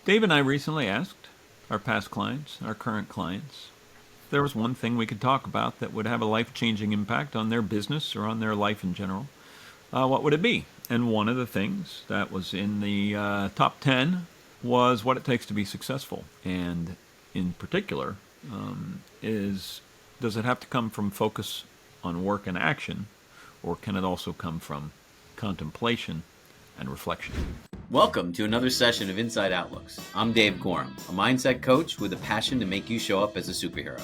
Dave and I recently asked our past clients, our current clients, if there was one thing we could talk about that would have a life-changing impact on their business or on their life in general. What would it be? And one of the things that was in the top 10 was what it takes to be successful. And in particular, is does it have to come from focus on work and action, or can it also come from contemplation and reflection? Welcome to another session of Inside Outlooks. I'm Dave Gorham, a mindset coach with a passion to make you show up as a superhero.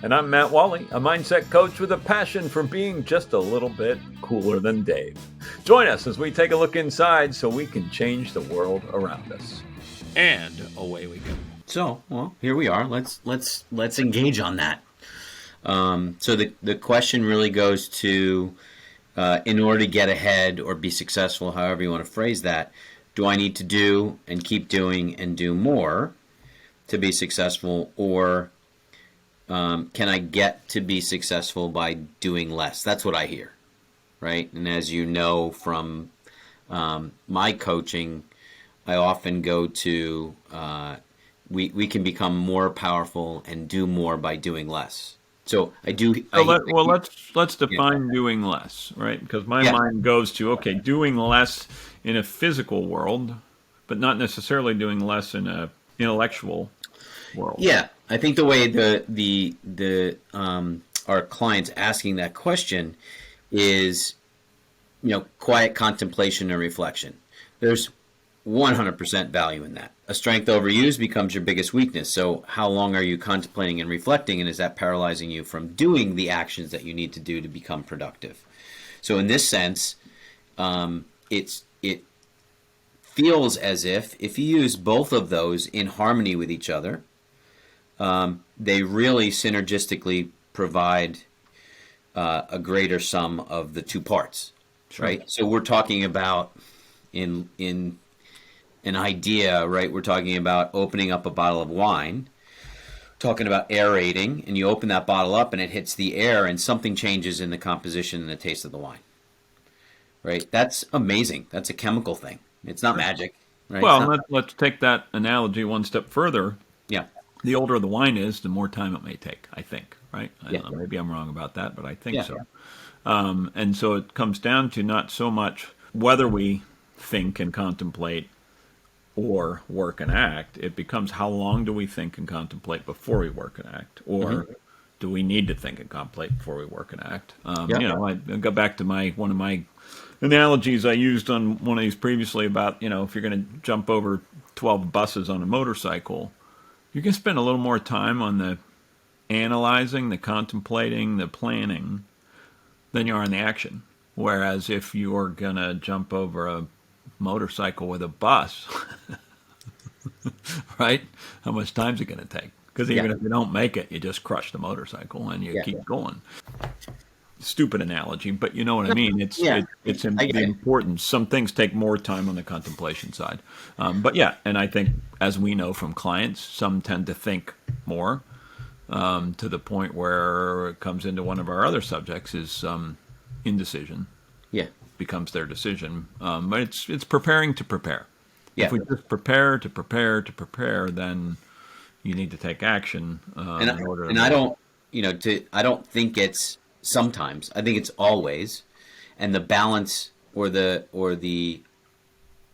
And I'm Matt Walley, a mindset coach with a passion for being just a little bit cooler than Dave. Join us as we take a look inside so we can change the world around us. And away we go. So, well, here we are. Let's engage on that. So the question really goes to, in order to get ahead or be successful, however you want to phrase that, do I need to do and keep doing and do more to be successful, or can I get to be successful by doing less? That's what I hear, right? And as you know from my coaching, I often go to we can become more powerful and do more by doing less. So I do. Let's define doing less, right? Because my mind goes to doing less in a physical world, but not necessarily doing less in a intellectual world. Yeah, I think the way the our clients asking that question is, quiet contemplation and reflection. There's 100% value in that. A strength overused becomes your biggest weakness. So how long are you contemplating and reflecting, and is that paralyzing you from doing the actions that you need to do to become productive? So in this sense, it feels as if you use both of those in harmony with each other, they really synergistically provide a greater sum of the two parts, sure. Right? So we're talking about in an idea, right? We're talking about opening up a bottle of wine, talking about aerating, and you open that bottle up and it hits the air and something changes in the composition and the taste of the wine, right? That's amazing. That's a chemical thing. It's not magic, right? Well, let's take that analogy one step further. Yeah. The older the wine is, the more time it may take, I think, right? I Yeah. don't know, maybe I'm wrong about that, but I think Yeah. so. And so it comes down to not so much whether we think and contemplate or work and act. It becomes how long do we think and contemplate before we work and act, or do we need to think and contemplate before we work and act? I go back to one of my analogies I used on one of these previously about, if you're going to jump over 12 buses on a motorcycle, you can spend a little more time on the analyzing, the contemplating, the planning than you are on the action. Whereas if you're going to jump over a motorcycle with a bus, right? How much time is it going to take? Because even if you don't make it, you just crush the motorcycle and you keep going. Stupid analogy, but you know what I mean. It's the importance. Some things take more time on the contemplation side, and I think, as we know from clients, some tend to think more to the point where it comes into one of our other subjects is indecision. Yeah. Becomes their decision, but it's preparing to prepare. Yeah. If we just prepare to prepare, then you need to take action in order. And I don't think it's sometimes. I think it's always, and the balance or the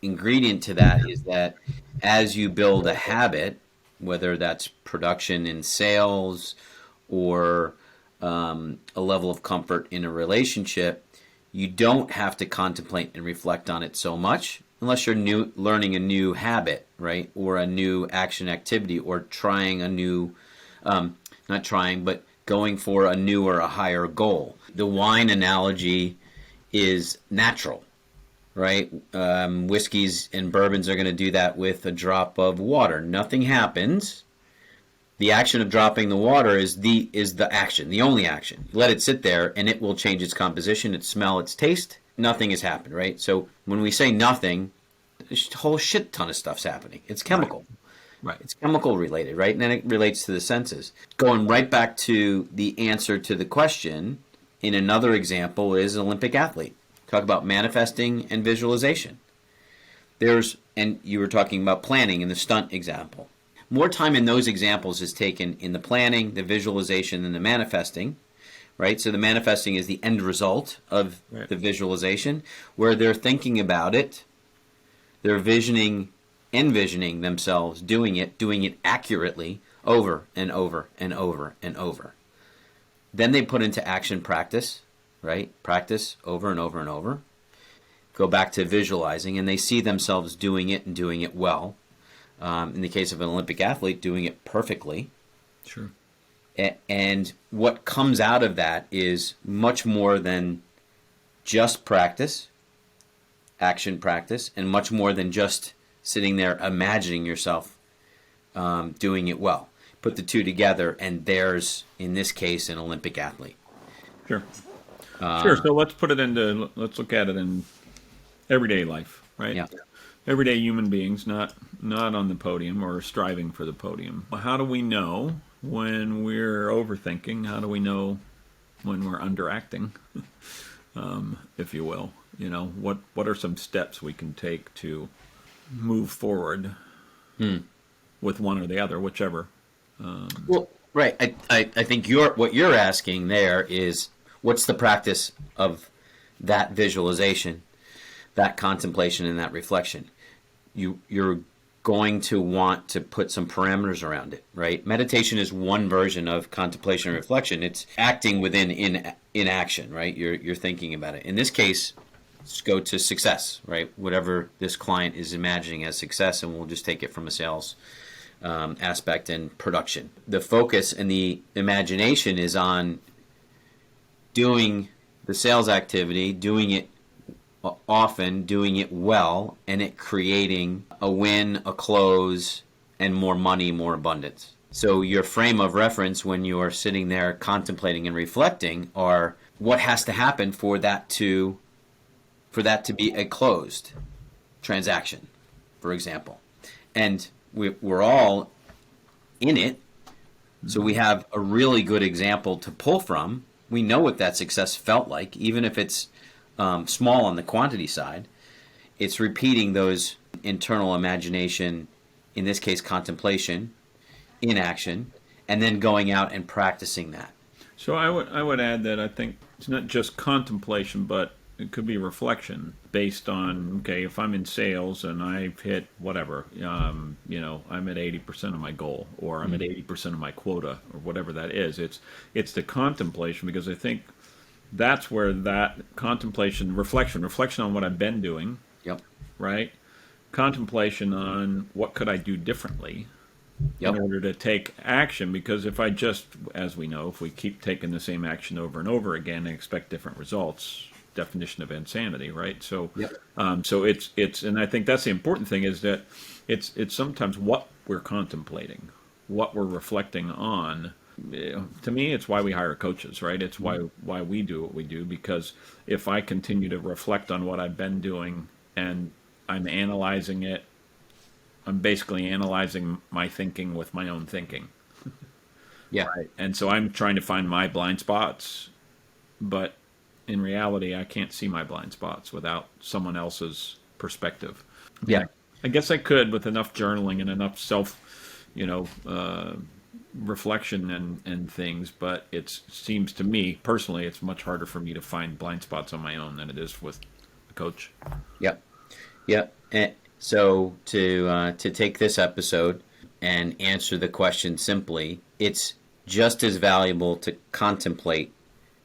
ingredient to that is that as you build a habit, whether that's production in sales or a level of comfort in a relationship, you don't have to contemplate and reflect on it so much unless you're learning a new habit, right? Or a new action activity, or trying a new, not trying, but going for a new or a higher goal. The wine analogy is natural, right? Whiskeys and bourbons are going to do that with a drop of water. Nothing happens. The action of dropping the water is the action, the only action. You let it sit there, and it will change its composition, its smell, its taste. Nothing has happened, right? So when we say nothing, a whole shit ton of stuff's happening. It's chemical. Right. It's chemical related, right? And then it relates to the senses. Going right back to the answer to the question, in another example is an Olympic athlete. Talk about manifesting and visualization. And you were talking about planning in the stunt example. More time in those examples is taken in the planning, the visualization, and the manifesting, right? So the manifesting is the end result of Right. the visualization, where they're thinking about it, they're envisioning themselves doing it accurately over and over and over and over. Then they put into action practice, right? Practice over and over and over. Go back to visualizing, and they see themselves doing it and doing it well. In the case of an Olympic athlete, doing it perfectly. Sure. And what comes out of that is much more than just practice, action practice, and much more than just sitting there imagining yourself doing it well. Put the two together, and there's, in this case, an Olympic athlete. Sure. Sure. So let's look at it in everyday life, right? Yeah. Everyday human beings, not on the podium or striving for the podium. How do we know when we're overthinking? How do we know when we're underacting, if you will? What are some steps we can take to move forward with one or the other, whichever? Well, right. I think what you're asking there is, what's the practice of that visualization, that contemplation, and that reflection? You're going to want to put some parameters around it, right? Meditation is one version of contemplation and reflection. It's acting within in action, right? You're thinking about it. In this case, let's go to success, right? Whatever this client is imagining as success, and we'll just take it from a sales aspect and production. The focus and the imagination is on doing the sales activity, doing it often, doing it well, and it creating a win, a close, and more money, more abundance. So your frame of reference when you are sitting there contemplating and reflecting are what has to happen for that to be a closed transaction, for example. And we're all in it, so we have a really good example to pull from. We know what that success felt like, even if it's small on the quantity side. It's repeating those internal imagination, in this case contemplation, in action, and then going out and practicing that. So I would add that I think it's not just contemplation, but it could be reflection based on, okay, if I'm in sales and I've hit whatever, I'm at 80% of my goal, or I'm at 80% of my quota, or whatever that is. It's the contemplation, because I think that's where that contemplation, reflection on what I've been doing, Yep. right? Contemplation on what could I do differently Yep. in order to take action, because if I just, as we know, if we keep taking the same action over and over again and expect different results, definition of insanity, right? So, Yep. so it's, and I think that's the important thing, is that it's sometimes what we're contemplating, what we're reflecting on. To me, it's why we hire coaches, right? It's why we do what we do, because if I continue to reflect on what I've been doing and I'm analyzing it, I'm basically analyzing my thinking with my own thinking. Yeah. Right. And so I'm trying to find my blind spots, but in reality, I can't see my blind spots without someone else's perspective. Yeah. I guess I could, with enough journaling and enough self, reflection and things, but it seems to me personally, it's much harder for me to find blind spots on my own than it is with a coach. Yep. Yep. And so to take this episode and answer the question simply, it's just as valuable to contemplate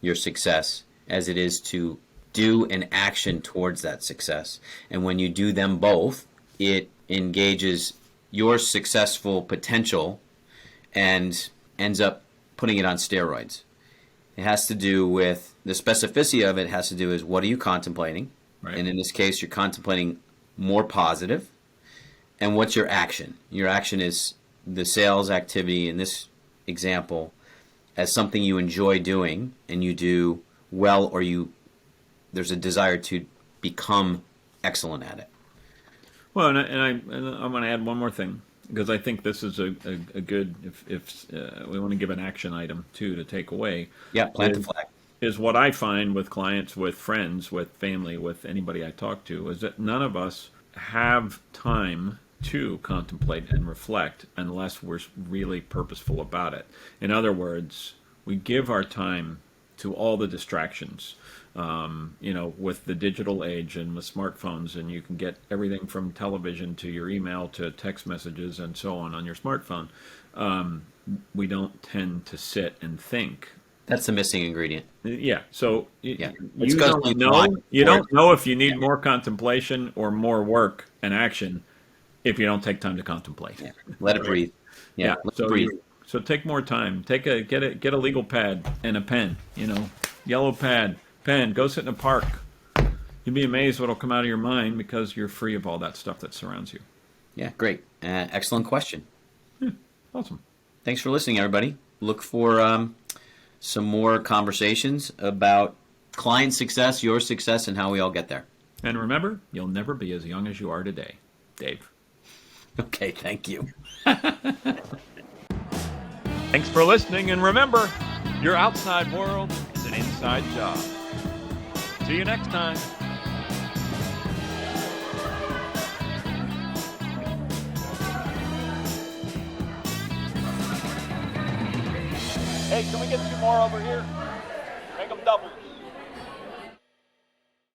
your success as it is to do an action towards that success. And when you do them both, it engages your successful potential and ends up putting it on steroids. It has to do with the specificity of it, has to do with what are you contemplating? Right. And in this case, you're contemplating more positive. And what's your action? Your action is the sales activity in this example as something you enjoy doing and you do well, or there's a desire to become excellent at it. Well, and I'm going to add one more thing, because I think this is a good, if we want to give an action item too to take away. Yeah, plant the flag. Is what I find with clients, with friends, with family, with anybody I talk to, is that none of us have time to contemplate and reflect unless we're really purposeful about it. In other words, we give our time to all the distractions. With the digital age and with smartphones, and you can get everything from television to your email to text messages and so on your smartphone. We don't tend to sit and think. That's the missing ingredient. Yeah. So Yeah. you don't know if you need more contemplation or more work and action if you don't take time to contemplate. Yeah. Let it breathe. Yeah. Let it breathe. So take more time. Get a legal pad and a pen. Yellow pad, pen. Go sit in a park. You'll be amazed what'll come out of your mind because you're free of all that stuff that surrounds you. Yeah. Great. Excellent question. Awesome. Thanks for listening, everybody. Look for some more conversations about client success, your success, and how we all get there. And remember, you'll never be as young as you are today. Dave. Okay, thank you. Thanks for listening, and remember, your outside world is an inside job. See you next time. Hey, can we get 2 more over here? Make them doubles.